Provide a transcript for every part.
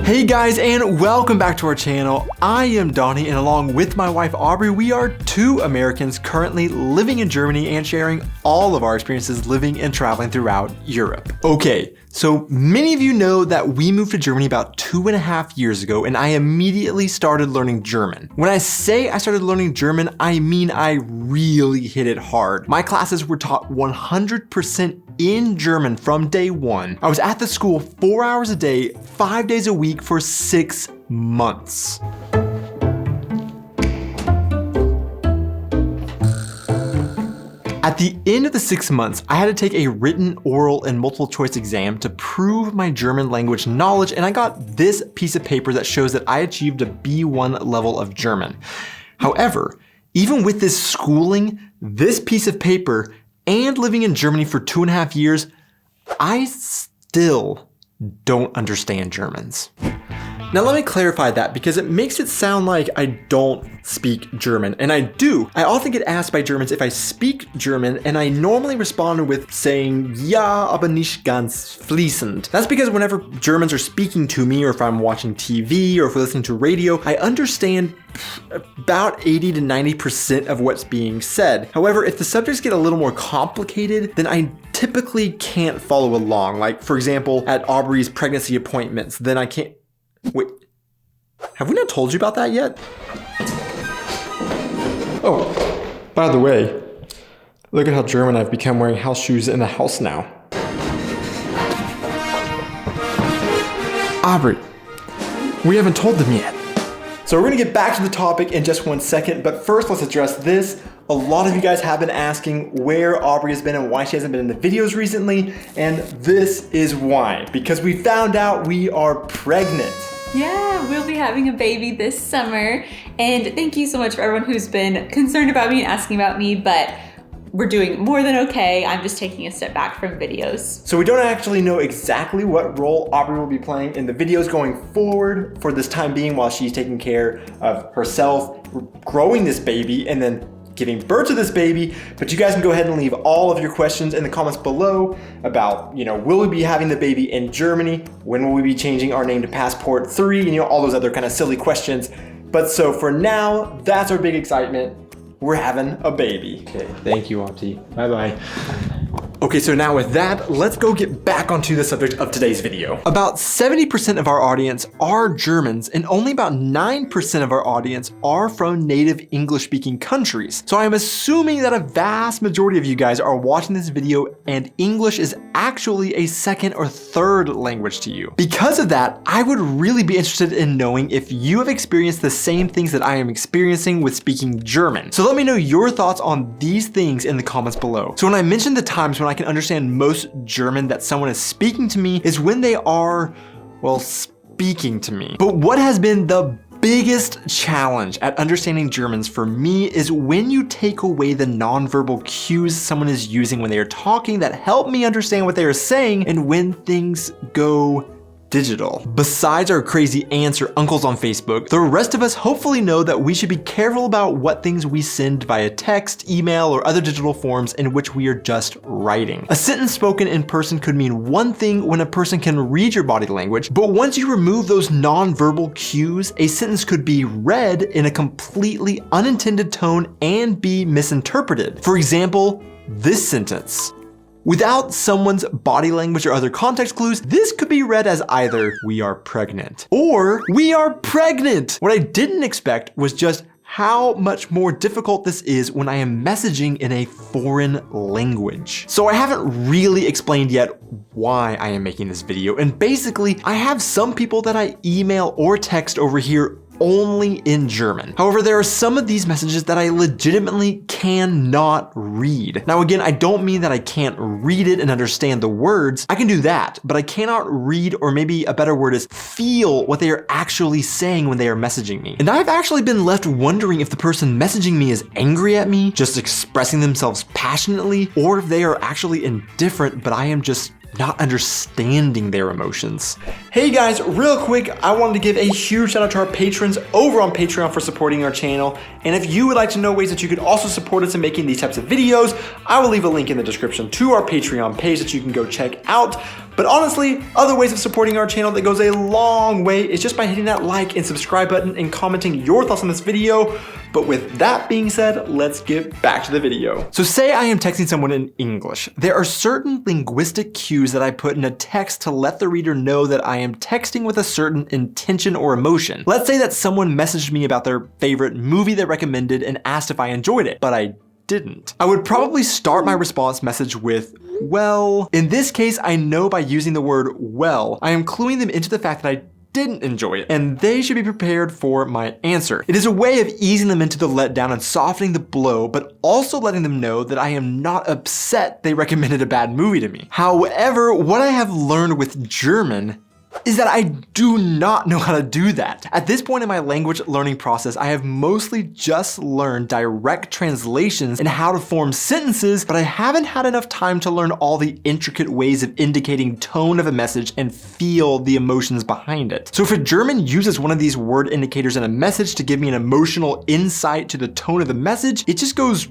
Hey guys, and welcome back to our channel. I am Donnie, and along with my wife Aubrey, we are two Americans currently living in Germany and sharing all of our experiences living and traveling throughout Europe. Okay, so many of you know that we moved to Germany about 2.5 years ago, and I immediately started learning German. When I say I started learning German, I mean I really hit it hard. My classes were taught 100% in German from day one. I was at the school 4 hours a day, 5 days a week for 6 months. At the end of the 6 months, I had to take a written, oral, and multiple choice exam to prove my German language knowledge, and I got this piece of paper that shows that I achieved a B1 level of German. However, even with this schooling, this piece of paper, and living in Germany for 2.5 years, I still don't understand Germans. Now let me clarify that because it makes it sound like I don't speak German, and I do. I often get asked by Germans if I speak German, and I normally respond with saying, ja, aber nicht ganz fließend. That's because whenever Germans are speaking to me, or if I'm watching TV, or if we're listening to radio, I understand about 80 to 90% of what's being said. However, if the subjects get a little more complicated, then I typically can't follow along. Like, for example, at Aubrey's pregnancy appointments, then I can't. Wait, have we not told you about that yet? Oh, by the way, look at how German I've become wearing house shoes in the house now. Aubrey, we haven't told them yet. So we're gonna get back to the topic in just 1 second, but first let's address this. A lot of you guys have been asking where Aubrey has been and why she hasn't been in the videos recently, and this is why. Because we found out we are pregnant. Yeah, we'll be having a baby this summer, and thank you so much for everyone who's been concerned about me and asking about me, but we're doing more than okay. I'm just taking a step back from videos. So we don't actually know exactly what role Aubrey will be playing in the videos going forward for this time being while she's taking care of herself, growing this baby, and then giving birth to this baby. But you guys can go ahead and leave all of your questions in the comments below about, will we be having the baby in Germany? When will we be changing our name to Passport 3? And all those other kind of silly questions. But so for now, that's our big excitement. We're having a baby. Okay, thank you, Auntie. Bye-bye. Okay, so now with that, let's go get back onto the subject of today's video. About 70% of our audience are Germans, and only about 9% of our audience are from native English-speaking countries. So I'm assuming that a vast majority of you guys are watching this video and English is actually a second or third language to you. Because of that, I would really be interested in knowing if you have experienced the same things that I am experiencing with speaking German. So let me know your thoughts on these things in the comments below. So when I mentioned the times when I can understand most German that someone is speaking to me is when they are, well, speaking to me. But what has been the biggest challenge at understanding Germans for me is when you take away the nonverbal cues someone is using when they are talking that help me understand what they are saying, and when things go digital. Besides our crazy aunts or uncles on Facebook, the rest of us hopefully know that we should be careful about what things we send via text, email, or other digital forms in which we are just writing. A sentence spoken in person could mean one thing when a person can read your body language, but once you remove those nonverbal cues, a sentence could be read in a completely unintended tone and be misinterpreted. For example, this sentence. Without someone's body language or other context clues, this could be read as either "we are pregnant" or "we are pregnant." What I didn't expect was just how much more difficult this is when I am messaging in a foreign language. So I haven't really explained yet why I am making this video, and basically I have some people that I email or text over here only in German. However, there are some of these messages that I legitimately cannot read. Now again, I don't mean that I can't read it and understand the words. I can do that, but I cannot read, or maybe a better word is feel, what they are actually saying when they are messaging me. And I've actually been left wondering if the person messaging me is angry at me, just expressing themselves passionately, or if they are actually indifferent, but I am just not understanding their emotions. Hey guys, real quick, I wanted to give a huge shout out to our patrons over on Patreon for supporting our channel. And if you would like to know ways that you could also support us in making these types of videos, I will leave a link in the description to our Patreon page that you can go check out. But honestly, other ways of supporting our channel that goes a long way is just by hitting that like and subscribe button and commenting your thoughts on this video. But with that being said, let's get back to the video. So say I am texting someone in English. There are certain linguistic cues that I put in a text to let the reader know that I am texting with a certain intention or emotion. Let's say that someone messaged me about their favorite movie they recommended and asked if I enjoyed it, but I didn't. I would probably start my response message with, well. In this case, I know by using the word well, I am cluing them into the fact that I didn't enjoy it, and they should be prepared for my answer. It is a way of easing them into the letdown and softening the blow, but also letting them know that I am not upset they recommended a bad movie to me. However, what I have learned with German is that I do not know how to do that. At this point in my language learning process, I have mostly just learned direct translations and how to form sentences, but I haven't had enough time to learn all the intricate ways of indicating tone of a message and feel the emotions behind it. So if a German uses one of these word indicators in a message to give me an emotional insight to the tone of the message, it just goes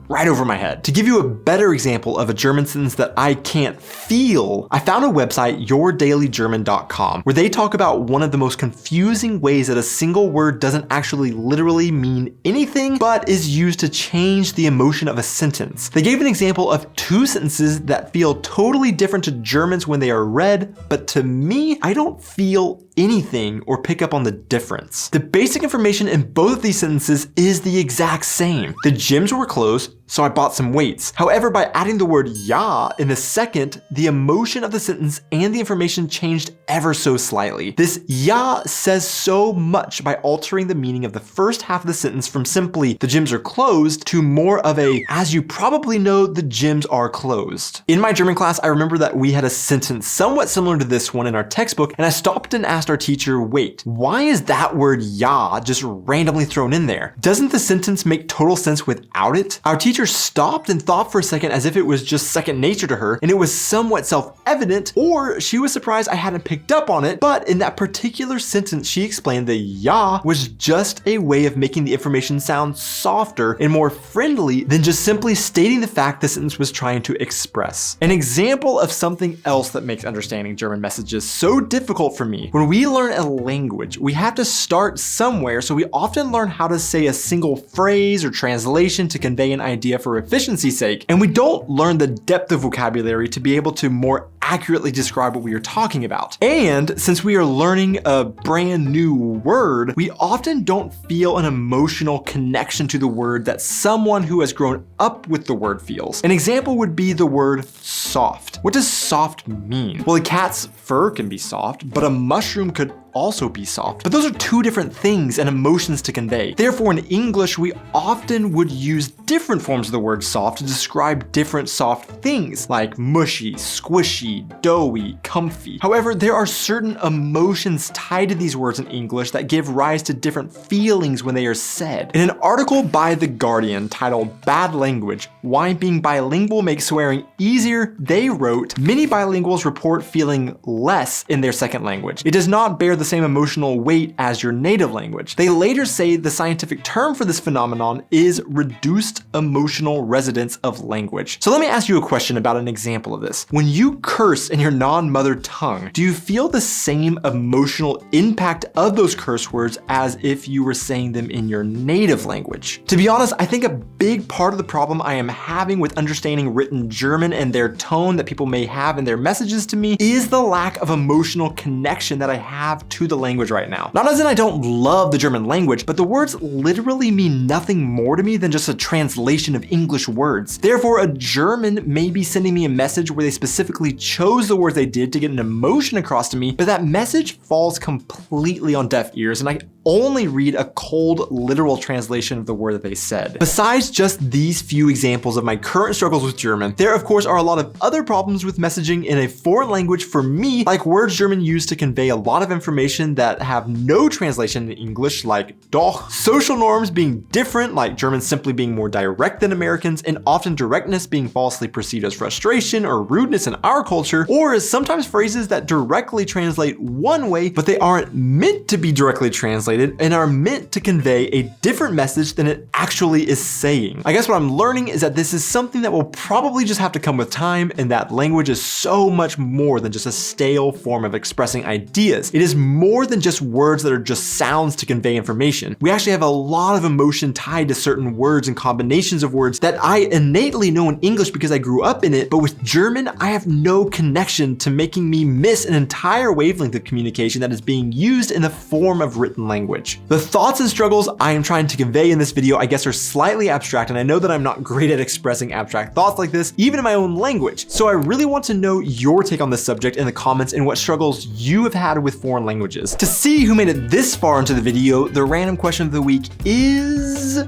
right over my head. To give you a better example of a German sentence that I can't feel, I found a website, yourdailygerman.com, where they talk about one of the most confusing ways that a single word doesn't actually literally mean anything, but is used to change the emotion of a sentence. They gave an example of two sentences that feel totally different to Germans when they are read, but to me, I don't feel anything or pick up on the difference. The basic information in both of these sentences is the exact same. The gyms were closed, so I bought some weights. However, by adding the word ja in the second, the emotion of the sentence and the information changed ever so slightly. This ja says so much by altering the meaning of the first half of the sentence from simply the gyms are closed to more of a, as you probably know, the gyms are closed. In my German class, I remember that we had a sentence somewhat similar to this one in our textbook, and I stopped and asked our teacher, wait, why is that word ja just randomly thrown in there? Doesn't the sentence make total sense without it? Our teacher stopped and thought for a second as if it was just second nature to her and it was somewhat self-evident, or she was surprised I hadn't picked up on it, but in that particular sentence she explained the ja was just a way of making the information sound softer and more friendly than just simply stating the fact the sentence was trying to express. An example of something else that makes understanding German messages so difficult for me: when we learn a language, we have to start somewhere, so we often learn how to say a single phrase or translation to convey an idea for efficiency's sake, and we don't learn the depth of vocabulary to be able to more accurately describe what we are talking about. And since we are learning a brand new word, we often don't feel an emotional connection to the word that someone who has grown up with the word feels. An example would be the word soft. What does soft mean? Well, a cat's fur can be soft, but a mushroom could also be soft. But those are two different things and emotions to convey. Therefore, in English, we often would use different forms of the word soft to describe different soft things, like mushy, squishy, doughy, comfy. However, there are certain emotions tied to these words in English that give rise to different feelings when they are said. In an article by The Guardian titled "Bad Language: Why Being Bilingual Makes Swearing Easier," they wrote, many bilinguals report feeling less in their second language. It does not bear the same emotional weight as your native language. They later say the scientific term for this phenomenon is reduced emotional resonance of language. So let me ask you a question about an example of this. When you curse in your non-mother tongue, do you feel the same emotional impact of those curse words as if you were saying them in your native language? To be honest, I think a big part of the problem I am having with understanding written German and their tone that people may have in their messages to me is the lack of emotional connection that I have to the language right now. Not as in I don't love the German language, but the words literally mean nothing more to me than just a translation of English words. Therefore, a German may be sending me a message where they specifically chose the words they did to get an emotion across to me, but that message falls completely on deaf ears and I only read a cold, literal translation of the word that they said. Besides just these few examples of my current struggles with German, there of course are a lot of other problems with messaging in a foreign language for me, like words German use to convey a lot of information that have no translation in English, like doch, social norms being different, like Germans simply being more direct than Americans, and often directness being falsely perceived as frustration or rudeness in our culture, or as sometimes phrases that directly translate one way, but they aren't meant to be directly translated translated and are meant to convey a different message than it actually is saying. I guess what I'm learning is that this is something that will probably just have to come with time, and that language is so much more than just a stale form of expressing ideas. It is more than just words that are just sounds to convey information. We actually have a lot of emotion tied to certain words and combinations of words that I innately know in English because I grew up in it, but with German, I have no connection to making me miss an entire wavelength of communication that is being used in the form of written language. The thoughts and struggles I am trying to convey in this video, I guess, are slightly abstract, and I know that I'm not great at expressing abstract thoughts like this, even in my own language. So I really want to know your take on this subject in the comments and what struggles you have had with foreign languages. To see who made it this far into the video, the random question of the week is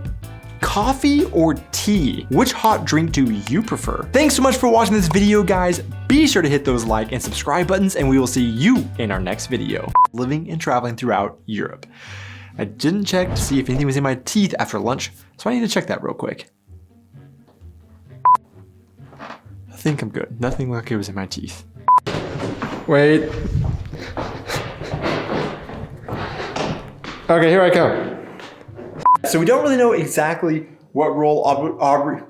coffee or tea? Which hot drink do you prefer? Thanks so much for watching this video, guys. Be sure to hit those like and subscribe buttons, and we will see you in our next video. Living and traveling throughout Europe. I didn't check to see if anything was in my teeth after lunch, so I need to check that real quick. I think I'm good. Nothing like it was in my teeth. Wait. Okay, here I come. So we don't really know exactly what role Aubrey